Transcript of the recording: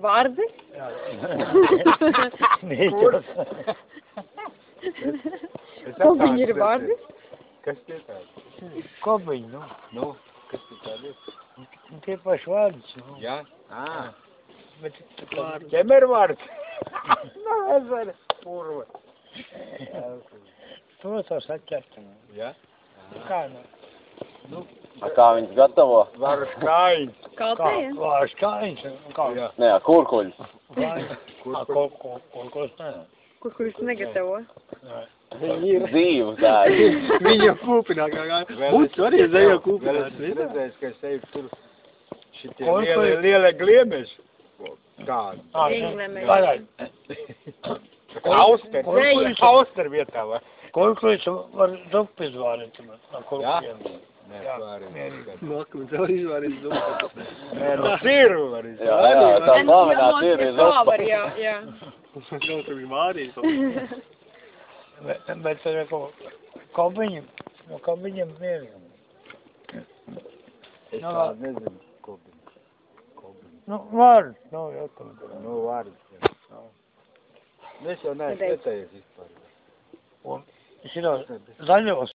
Vardi? Jā. Mīķos. Kobiņi ir vardi? Kas tie tādi? Kobiņi, nu. Nu, kas tie tādi ir? Tie paši vārdi. Jā? Bet Ķemervārds? Nu, es varu. Kurva. to tos atķert. Jā? Kā nu? Nu, Kā viņas gatavo? varu skājiņš. Kaltēja? Vārds kājiņš. Kā? Jā. Nē, kurkuļus. Kurkuļus nē. Kurš negatavo? Dzīvu tādu. Viņa kūpinā kā būtu arī zēja kūpinā. Vēl es redzēju, ka es eju tur šitie Kurkuļi. lielie gliemeži. Tādi. Auster. Zēja. Auster vietā var. Kurkuļus var zupu izvārīt. Kurkuļiem. Nē, Jā. pārējais. Nākamā tev izvārīs zupu. Nē, no sīru var Jā, izvārīt. jā, tā slavenā ir zupa. Jā. Kaut kā viņa vārīs. Bet tur ir kobiņi. No kobiņiem mierīgi. Es tādu nezinu. Kobiņu. Nu, vārds. Nu, jau tam. Nu, vārds. Es jau neesmu redzējis vispār. Un šito zaļos